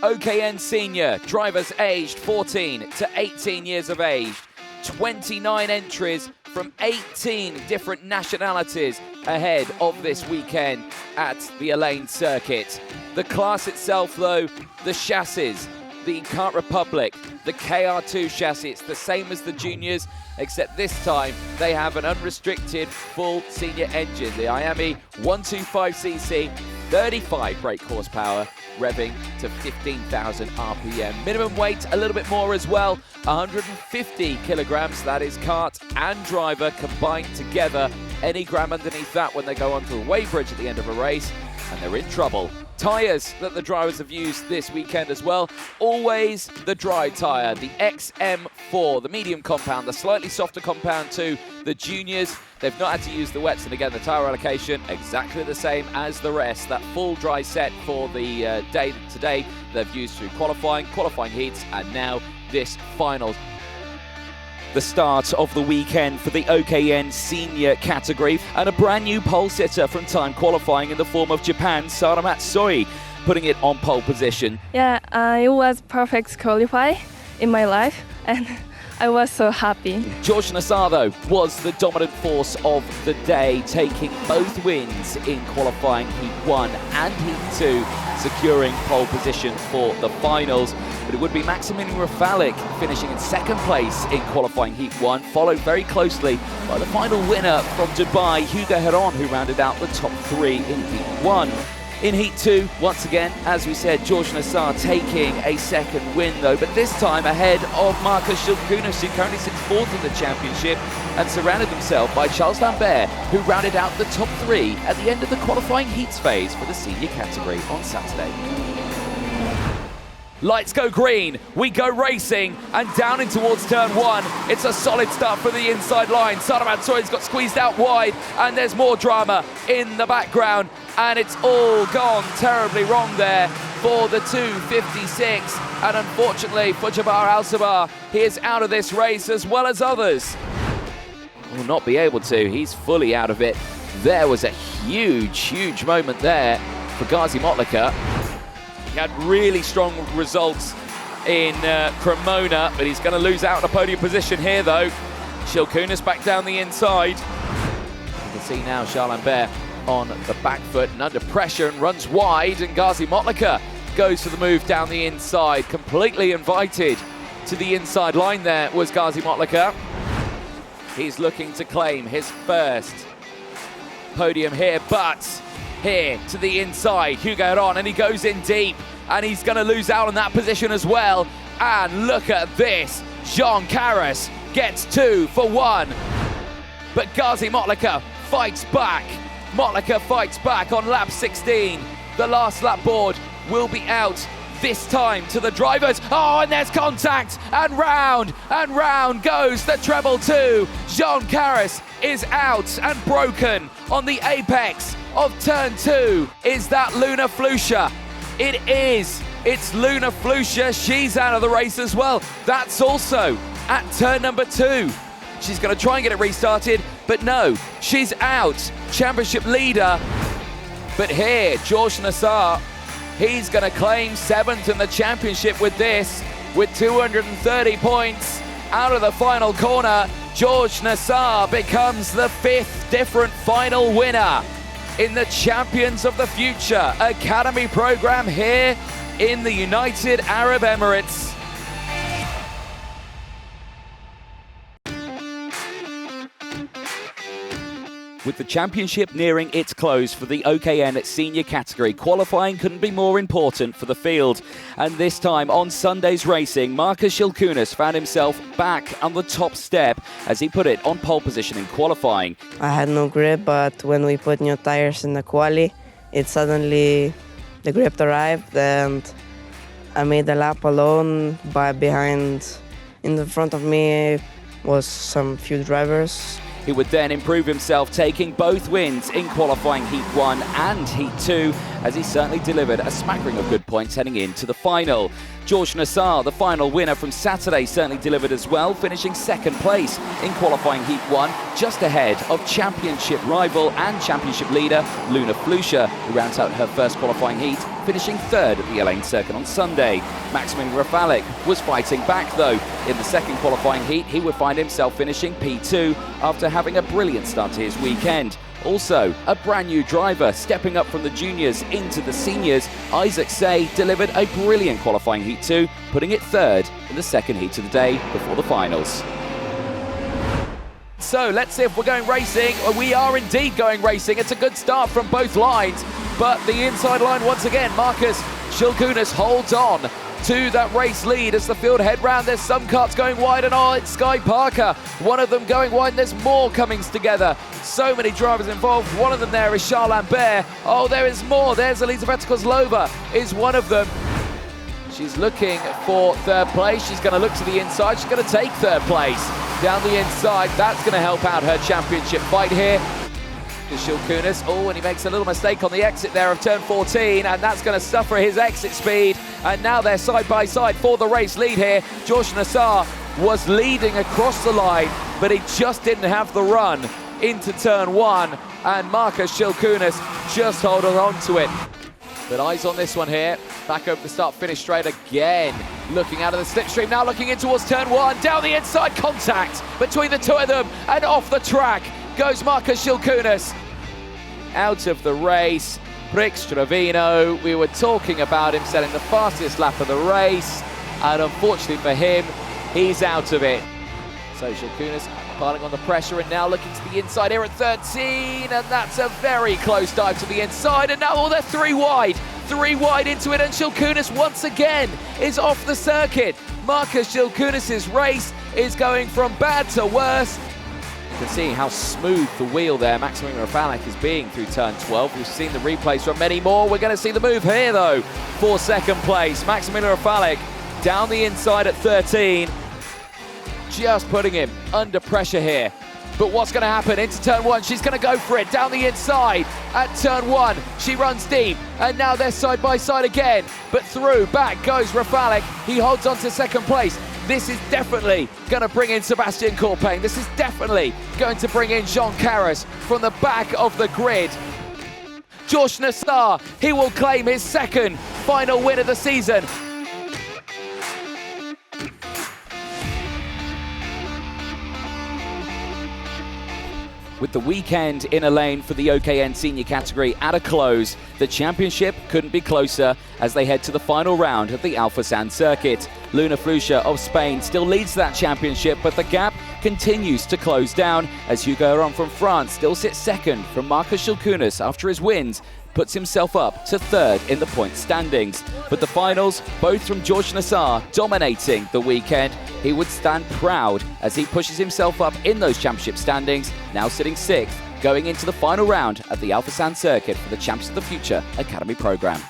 OKN Senior, drivers aged 14 to 18 years of age. 29 entries from 18 different nationalities ahead of this weekend at the Elaine circuit. The class itself though, the chassis, the Kart Republic, the KR2 chassis, it's the same as the juniors, except this time they have an unrestricted full senior engine. The IAME 125cc, 35 brake horsepower, revving to 15,000 RPM. Minimum weight a little bit more as well, 150 kilograms. That is kart and driver combined together. Any gram underneath that when they go onto a weighbridge at the end of a race, and they're in trouble. Tyres that the drivers have used this weekend as well. Always the dry tyre, the XM4, the medium compound, the slightly softer compound to the juniors. They've not had to use the wets, and again, the tyre allocation exactly the same as the rest. That full dry set for the day today they've used through qualifying heats, and now this final. The start of the weekend for the OKN Senior category, and a brand new pole sitter from time qualifying in the form of Japan's Sara Matsui, putting it on pole position. Yeah, it was perfect qualify in my life, and I was so happy. George Nassar, though, was the dominant force of the day, taking both wins in qualifying Heat 1 and Heat 2, securing pole position for the finals. But it would be Maksymilian Rafalik finishing in second place in qualifying Heat 1, followed very closely by the final winner from Dubai, Hugo Herrouin, who rounded out the top three in Heat 1. In Heat 2, once again, as we said, George Nassar taking a second win though, but this time ahead of Markas Silkunas, who currently sits fourth in the championship and surrounded himself by Charles Lambert, who rounded out the top three at the end of the qualifying heats phase for the senior category on Saturday. Lights go green, we go racing, and down in towards turn one. It's a solid start for the inside line. Sara Matsui's got squeezed out wide, and there's more drama in the background, and it's all gone terribly wrong there for the 256, and unfortunately for Jabbar Al-Sabar, he is out of this race as well as others. Will not be able to, he's fully out of it. There was a huge moment there for Ghazi Motlekar. He had really strong results in Cremona, but he's going to lose out on a podium position here though. Silkunas back down the inside. You can see now Charles Lambert on the back foot and under pressure and runs wide, and Ghazi Motlekar goes for the move down the inside. Completely invited to the inside line there was Ghazi Motlekar. He's looking to claim his first podium here, but here to the inside, Hugo Herrouin, and he goes in deep, and he's going to lose out on that position as well. And look at this, Jean Karras gets 2 for 1, but Ghazi Motlekar fights back. Motlekar fights back on lap 16. The last lap board will be out this time to the drivers. Oh, and there's contact, and round goes the treble 2. Jean Karras is out and broken on the apex of turn 2. Is that Luna Fluxa? It is. It's Luna Fluxa. She's out of the race as well. That's also at turn number 2. She's going to try and get it restarted, but no, she's out. Championship leader. But here, George Nassar, he's going to claim 7th in the championship with this, with 230 points out of the final corner. George Nassar becomes the 5th different final winner in the Champions of the Future Academy program here in the United Arab Emirates. With the championship nearing its close for the OKN senior category, qualifying couldn't be more important for the field. And this time on Sunday's racing, Markas Silkunas found himself back on the top step as he put it on pole position in qualifying. I had no grip, but when we put new tires in the quali, it suddenly, the grip arrived, and I made the lap alone. In the front of me was some few drivers. He would then improve himself, taking both wins in qualifying Heat 1 and Heat 2, as he certainly delivered a smattering of good points heading into the final. Georges Nassar, the final winner from Saturday, certainly delivered as well, finishing second place in qualifying Heat 1, just ahead of championship rival and championship leader Luna Fluxa, who rounds out her first qualifying heat, finishing third at the Elaine Circuit on Sunday. Maksymilian Rafalik was fighting back though. In the second qualifying heat, he would find himself finishing P2 after having a brilliant start to his weekend. Also, a brand new driver stepping up from the juniors into the seniors, Isaac Say delivered a brilliant qualifying Heat 2, putting it third in the second heat of the day before the finals. So let's see if we're going racing. We are indeed going racing. It's a good start from both lines, but the inside line once again, Markas Silkunas holds on to that race lead as the field head round. There's some carts going wide, and oh, it's Sky Parker. One of them going wide, and there's more coming together. So many drivers involved. One of them there is Charles Lambert. Oh, there is more. There's Elizabeth Kozlova is one of them. She's looking for third place. She's going to look to the inside. She's going to take third place down the inside. That's going to help out her championship fight here. Silkunas. Oh, and he makes a little mistake on the exit there of turn 14, and that's going to suffer his exit speed. And now they're side by side for the race lead here. Georges Nassar was leading across the line, but he just didn't have the run into turn 1, and Markas Silkunas just holding on to it. But eyes on this one here. Back over the start-finish straight again. Looking out of the slipstream, now looking in towards turn 1. Down the inside, contact between the two of them, and off the track goes Markas Silkunas. Out of the race, Brix Trevino. We were talking about him setting the fastest lap of the race, and unfortunately for him, he's out of it. So Silkunas piling on the pressure, and now looking to the inside here at 13, and that's a very close dive to the inside, and now they're three wide into it, and Silkunas once again is off the circuit. Markas Silkunas' race is going from bad to worse. You can see how smooth the wheel there Maksymilian Rafalik is being through turn 12. We've seen the replays from many more. We're going to see the move here though for second place. Maksymilian Rafalik down the inside at 13, just putting him under pressure here. But what's going to happen into turn 1? She's going to go for it down the inside at turn 1. She runs deep, and now they're side by side again. But through, back goes Rafalik. He holds on to second place. This is definitely going to bring in Sebastien Kawpeng. This is definitely going to bring in Jean Karras from the back of the grid. Georges Nassar, he will claim his second final win of the season. With the weekend in a lane for the OKN senior category at a close, the championship couldn't be closer as they head to the final round of the Alpha Sand circuit. Luna Fluxa of Spain still leads that championship, but the gap continues to close down as Hugo Herrouin from France still sits second from Markas Silkunas after his wins, puts himself up to third in the point standings. But the finals, both from Georges Nassar dominating the weekend. He would stand proud as he pushes himself up in those championship standings, now sitting sixth, going into the final round of the Alpha Sand circuit for the Champs of the Future Academy program.